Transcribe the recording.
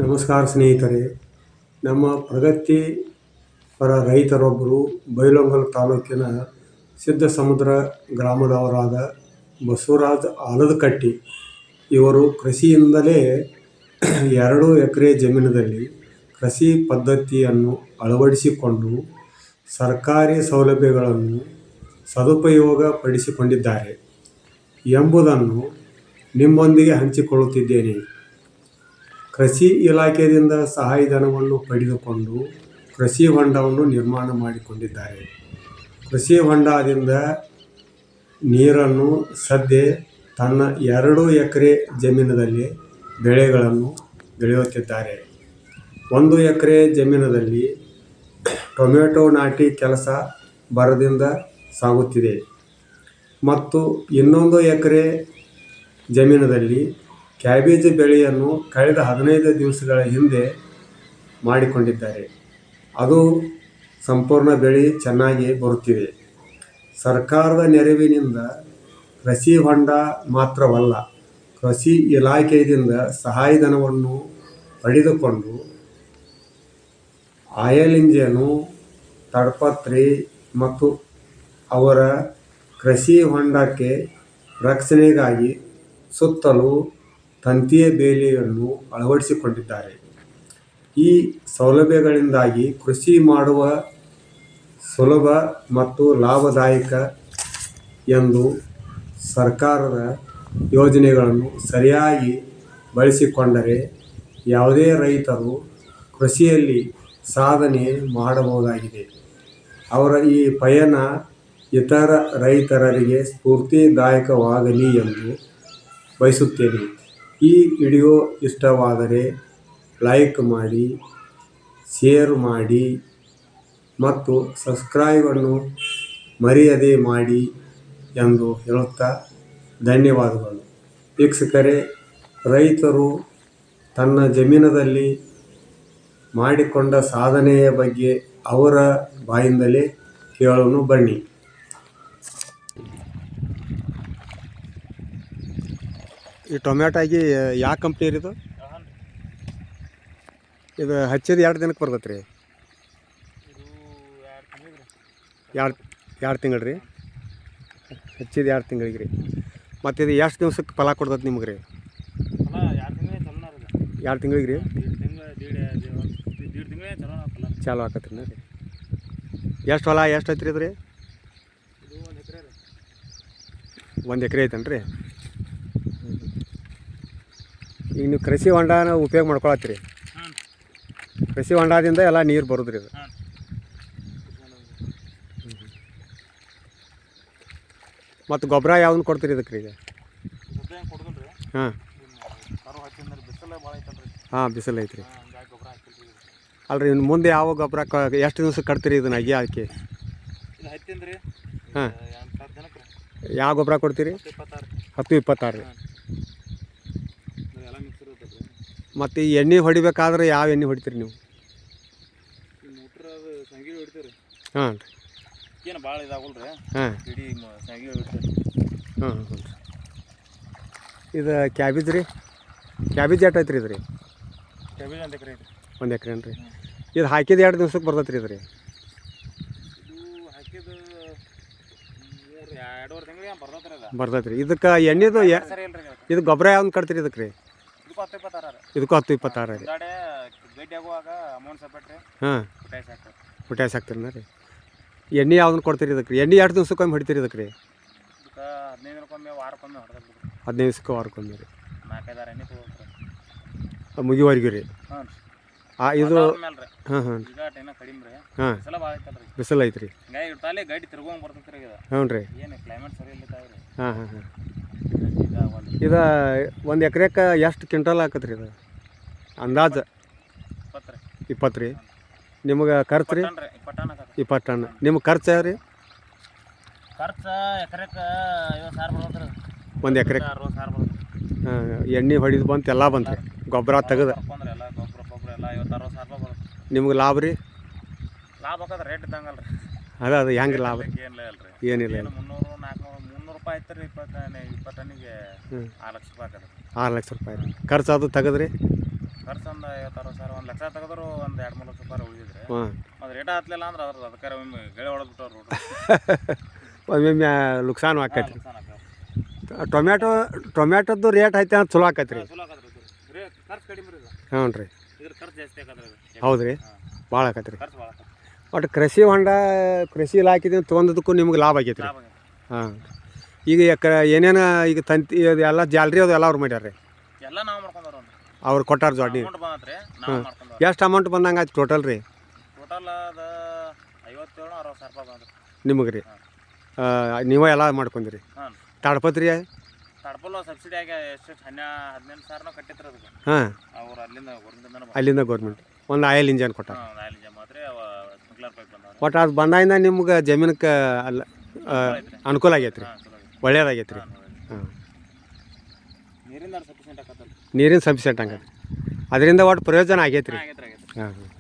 ನಮಸ್ಕಾರ ಸ್ನೇಹಿತರೆ. ನಮ್ಮ ಪ್ರಗತಿಪರ ರೈತರೊಬ್ಬರು ಬೈಲಹೊಂಗಲ ತಾಲೂಕಿನ ಸಿದ್ದಸಮುದ್ರ ಗ್ರಾಮದವರಾದ ಬಸವರಾಜ ಆಲದಕಟ್ಟಿ ಇವರು ಕೃಷಿಯಿಂದಲೇ 2 ಎಕರೆ ಜಮೀನಿನಲ್ಲಿ ಕೃಷಿ ಪದ್ಧತಿಯನ್ನು ಅಳವಡಿಸಿಕೊಂಡು ಸರ್ಕಾರಿ ಸೌಲಭ್ಯಗಳನ್ನು ಸದುಪಯೋಗ ಪಡಿಸಿಕೊಂಡಿದ್ದಾರೆ ಎಂಬುದನ್ನು ನಿಮ್ಮೊಂದಿಗೆ ಹಂಚಿಕೊಳ್ಳುತ್ತಿದ್ದೇನೆ. ಕೃಷಿ ಇಲಾಖೆಯಿಂದ ಸಹಾಯಧನವನ್ನು ಪಡೆದುಕೊಂಡು ಕೃಷಿ ಹೊಂಡವನ್ನು ನಿರ್ಮಾಣ ಮಾಡಿಕೊಂಡಿದ್ದಾರೆ. ಕೃಷಿ ಹೊಂಡದಿಂದ ನೀರನ್ನು ಸದ್ಯ ತನ್ನ 2 ಎಕರೆ ಜಮೀನಿನಲ್ಲಿ ಬೆಳೆಗಳನ್ನು ಬೆಳೆಯುತ್ತಿದ್ದಾರೆ. 1 ಎಕರೆ ಜಮೀನಿನಲ್ಲಿ ಟೊಮೆಟೊ ನಾಟಿ ಕೆಲಸ ಭರದಿಂದ ಸಾಗುತ್ತಿದೆ ಮತ್ತು ಇನ್ನೊಂದು ಎಕರೆ ಜಮೀನಿನಲ್ಲಿ ಕ್ಯಾಬೇಜ್ ಬೆಳೆಯನ್ನು ಕಳೆದ 15 ದಿವಸಗಳ ಹಿಂದೆ ಮಾಡಿಕೊಂಡಿದ್ದಾರೆ. ಅದು ಸಂಪೂರ್ಣ ಬೆಳೆ ಚೆನ್ನಾಗಿ ಬರುತ್ತಿದೆ. ಸರ್ಕಾರದ ನೆರವಿನಿಂದ ಕೃಷಿ ಹೊಂಡ ಮಾತ್ರವಲ್ಲ, ಕೃಷಿ ಇಲಾಖೆಯಿಂದ ಸಹಾಯಧನವನ್ನು ಪಡೆದುಕೊಂಡು ಆಯಿಲ್ ಇಂಜಿನು, ತಾಡ್ಪತ್ರೆ ಮತ್ತು ಅವರ ಕೃಷಿ ಹೊಂಡಕ್ಕೆ ರಕ್ಷಣೆಗಾಗಿ ಸುತ್ತಲೂ ತಂತಿಯ ಬೇಲಿಯನ್ನು ಅಳವಡಿಸಿಕೊಂಡಿದ್ದಾರೆ. ಈ ಸೌಲಭ್ಯಗಳಿಂದಾಗಿ ಕೃಷಿ ಮಾಡುವ ಸುಲಭ ಮತ್ತು ಲಾಭದಾಯಕ ಎಂದು ಸರ್ಕಾರದ ಯೋಜನೆಗಳನ್ನು ಸರಿಯಾಗಿ ಬಳಸಿಕೊಂಡರೆ ಯಾವುದೇ ರೈತರು ಕೃಷಿಯಲ್ಲಿ ಸಾಧನೆ ಮಾಡಬಹುದಾಗಿದೆ. ಅವರ ಈ ಪಯಣ ಇತರ ರೈತರಿಗೆ ಸ್ಫೂರ್ತಿದಾಯಕವಾಗಲಿ ಎಂದು ಬಯಸುತ್ತೇನೆ. ಈ ವಿಡಿಯೋ ಇಷ್ಟವಾದರೆ ಲೈಕ್ ಮಾಡಿ, ಶೇರ್ ಮಾಡಿ ಮತ್ತು ಸಬ್ಸ್ಕ್ರೈಬನ್ನು ಮರೆಯದೆ ಮಾಡಿ ಎಂದು ಹೇಳುತ್ತಾ ಧನ್ಯವಾದಗಳು. ವೀಕ್ಷಕರೇ, ರೈತರು ತನ್ನ ಜಮೀನಿನಲ್ಲಿ ಮಾಡಿಕೊಂಡ ಸಾಧನೆಯ ಬಗ್ಗೆ ಅವರ ಬಾಯಿಂದಲೇ ಕೇಳೋಣ ಬನ್ನಿ. ಈ ಟೊಮ್ಯಾಟಾಗಿ ಯಾವ ಕಂಪ್ನಿ ಇದು? ಇದು ಹಚ್ಚಿದ 2 ದಿನಕ್ಕೆ ಬರ್ತೈತೆ ರೀ? ಎರಡು ತಿಂಗಳು ರೀ? ಹಚ್ಚಿದ 2 ತಿಂಗಳಿಗೆ ರೀ. ಮತ್ತು ಇದು ಎಷ್ಟು ದಿವ್ಸಕ್ಕೆ ಫಲ ಕೊಡ್ತೈತೆ ನಿಮ್ಗೆ ರೀ? 2 ತಿಂಗಳಿಗೆ ರೀ? ಚಾಲು ಆಕತ್ರಿ ರೀ. ಎಷ್ಟು ಹೊಲ ಎಷ್ಟು ಐತ್ರಿ ಇದು ರೀ? 1 ಎಕರೆ ಐತೇನು ರೀ? ಈಗ ನೀವು ಕೃಷಿ ಹೊಂಡನ ಉಪಯೋಗ ಮಾಡ್ಕೊಳತ್ತೀರಿ. ಕೃಷಿ ಹೊಂಡದಿಂದ ಎಲ್ಲ ನೀರು ಬರೋದ್ರಿ ಇದು. ಮತ್ತು ಗೊಬ್ಬರ ಯಾವ್ದನ್ನ ಕೊಡ್ತೀರಿ ಇದಕ್ಕೆ ಈಗ? ಹಾಂ, ಬಿಸಿಲು ಐತ್ರಿ. ಅಲ್ರಿ, ಇನ್ನು ಮುಂದೆ ಯಾವ ಗೊಬ್ಬರ ಎಷ್ಟು ದಿವ್ಸಕ್ಕೆ ಕಟ್ತೀರಿ ಇದನ್ನ ಅಗಿ ಹಾಕಿ? ಹಾಂ, ಯಾವ ಗೊಬ್ಬರ ಕೊಡ್ತೀರಿ? 10-26 ರೀ. ಮತ್ತು ಈ ಎಣ್ಣೆ ಹೊಡಿಬೇಕಾದ್ರೆ ಯಾವ ಎಣ್ಣೆ ಹೊಡಿತೀರಿ ನೀವು? ಹಾಂ ರೀ. ಹಾಂ ಹಾಂ ಹ್ಞೂ. ಇದು ಕ್ಯಾಬೇಜ್ ರೀ? ಕ್ಯಾಬೇಜ್ ಎಷ್ಟು ಐತ್ರಿ ಇದು ರೀ? 1 ಎಕರೆ ಏನು ರೀ? ಇದು ಹಾಕಿದ 2 ದಿವ್ಸಕ್ಕೆ ಬರ್ತೈತೆ ರೀ ಇದು ರೀ? ಬರ್ತೈತೆ ರೀ. ಇದಕ್ಕೆ ಎಣ್ಣೆದು ಇದು ಗೊಬ್ಬರ ಯಾವ್ದು ಕಟ್ತೀರಿ ಇದಕ್ಕೆ ರೀ? ಇದಕ್ಕೂ 10-26 ರೀ. ಹಾಂ, ಪೊಟ್ಯಾಸ್ ಹಾಕ್ತೀರಿ ರೀ. ಎಣ್ಣೆ ಯಾವ್ದನ್ನ ಕೊಡ್ತೀರಿ ಇದಕ್ಕೆ ರೀ? ಎಣ್ಣೆ 2 ದಿವ್ಸಕ್ಕೊಮ್ಮೆ ಹೊಡಿತೀರಿ ಇದಕ್ಕೆ ರೀ? 15 ದಿವ್ಸಕ್ಕೆ ವಾರಕ್ಕೊಮ್ಮೆ ರೀ. ಮುಗಿವರೆಗೂ ರೀ? ಇದು ಹಾಂ ಹಾಂ ಹಾಂ, ಬಿಸಿಲು ಐತ್ರಿ. ಹ್ಞೂ ರೀ. ಹಾಂ ಹಾಂ ಹಾಂ. ಇದು 1 ಎಕರೆಕ್ಕೆ ಎಷ್ಟು ಕ್ವಿಂಟಲ್ ಹಾಕತ್ರಿ ಇದು ಅಂದಾಜು? 20 ರೀ. ನಿಮ್ಗೆ ಖರ್ಚು ರೀ? 20 ಟನ್. ನಿಮ್ಗೆ ಖರ್ಚು ಯಾವ ರೀ? 1 ಎಕರೆಗೆ? ಹಾಂ, ಎಣ್ಣೆ ಹೊಡಿದು ಬಂತು, ಎಲ್ಲ ಬಂತು ರೀ, ಗೊಬ್ಬರ ತೆಗೆದು. ನಿಮ್ಗೆ ಲಾಭ ರೀ? ಅದೇ ಹೆಂಗೆ ಲಾಭ? ಏನಿಲ್ಲ. 6 ಲಕ್ಷ ರೂಪಾಯಿ ರೀ. ಖರ್ಚು ಅದು ತೆಗೆದ್ರಿ? ಖರ್ಚು ಒಂದು 50-60 ಸಾವಿರ, 1 ಲಕ್ಷ ತೆಗೆದ್ರು ಒಂದು 2-3 ಲಕ್ಷ ರೂಪಾಯಿ ಉಳಿದಿದ್ರೆ ಹಾಂ ಅದು ರೇಟ ಹತ್ತಲಿಲ್ಲ ಅಂದ್ರೆ ಅದಕ್ಕೆ ಒಮ್ಮೆ ಗೆಳೆ ಹೊಡೆದ್ಬಿಟ್ಟವ್ರು ಒಮ್ಮೊಮ್ಮೆ ನುಕ್ಸಾನು ಆಕೈತಿ ರೀ. ಟೊಮ್ಯಾಟೋದ್ದು ರೇಟ್ ಐತೆ ಅಂತ ಚಲೋ ಆಕೈತಿ ರೀ. ಚಲೋ ಆಗತ್ತೆ ರೀ, ಖರ್ಚು ಕಡಿಮೆ ರೀ. ಹ್ಞೂ ರೀ, ಇದ್ರ ಖರ್ಚು ಜಾಸ್ತಿ ಆಗತ್ತೆ ರೀ. ಹೌದು ರೀ, ಭಾಳ ಆಕೈತಿ ರೀ. ಖರ್ಚು ಭಾಳ ಆಗತ್ತೆ. ಒಟ್ಟು ಕೃಷಿ ಹೊಂಡ ಕೃಷಿ ಇಲಾಖೆದಿಂದ ತೊಗೊಂಡದಕ್ಕೂ ನಿಮ್ಗೆ ಲಾಭ ಆಗೈತೆ ರೀ. ಲಾಭ ಆಗತ್ತೆ. ಹಾಂ, ಈಗ ಏನೇನು ಈಗ ತಂತಿ ಎಲ್ಲ ಜಾಲ್ರಿ ಅದು ಎಲ್ಲ ಅವ್ರು ಮಾಡ್ಯಾರ ರೀ. ಎಲ್ಲ ನಾವು ಮಾಡ್ಕೊಂಡವ್ರು ಅವ್ರು ಕೊಟ್ಟಾರ ಜೋಡಿ. ಅಮೌಂಟ್ ಬಂದತ್ರಿ, ನಾವು ಮಾಡ್ಕೊಂಡವ್ರು. ಎಷ್ಟು ಅಮೌಂಟ್ ಬಂದಂಗೆ ಆಯ್ತು ಟೋಟಲ್ ರೀ? ಟೋಟಲ್ ಅದು 57-60 ಸಾವಿರ ರೂಪಾಯಿ ಬಂದ್ರಿ ನಿಮಗೆ ರೀ. ನೀವೇ ಎಲ್ಲ ಮಾಡ್ಕೊಂಡ್ರಿ. ಹಾಂ, ತಾಡ್ಪತ್ರಿ ತಡ್ಪಲ್ಲ ಸಬ್ಸಿಡಿ ಆಗಿ ಎಷ್ಟು 18 ಸಾವಿರನೂ ಕಟ್ಟಿದ್ರು ಅದಕ್ಕೆ. ಹಾಂ, ಅವ್ರು ಅಲ್ಲಿಂದ ಗೌರ್ಮೆಂಟಿಂದ ಅಲ್ಲಿಂದ ಗೌರ್ಮೆಂಟ್ ಒಂದು ಆಯಿಲ್ ಇಂಜನ್ ಕೊಟ್ಟಾರ. ಆಯಿಲ್ ಇಂಜನ್ ಮಾತ್ರ ಸ್ಪ್ರಿಂಕ್ಲರ್ ಪೈಪ್ ಬಂದವ್ರು. ಒಟ್ಟು ಅದು ಬಂದಾಗಿಂದ ನಿಮ್ಗೆ ಜಮೀನಕ್ಕೆ ಅಲ್ಲ ಅನುಕೂಲ ಆಗೈತೆ ರೀ, ಒಳ್ಳೇದಾಗೈತೆ ರೀ. ಹಾಂ, ನೀರಿಂದ ಸಫಿಷಿಯೆಂಟ್ ಆಗತ್ತಲ್ಲ, ನೀರಿನ ಸಫಿಷಿಯೆಂಟ್ ಹಂಗೈತೆ, ಅದರಿಂದ ಒಟ್ಟು ಪ್ರಯೋಜನ ಆಗೈತೆ ರೀ. ಆಗೈತೆ. ಹಾಂ ಹಾಂ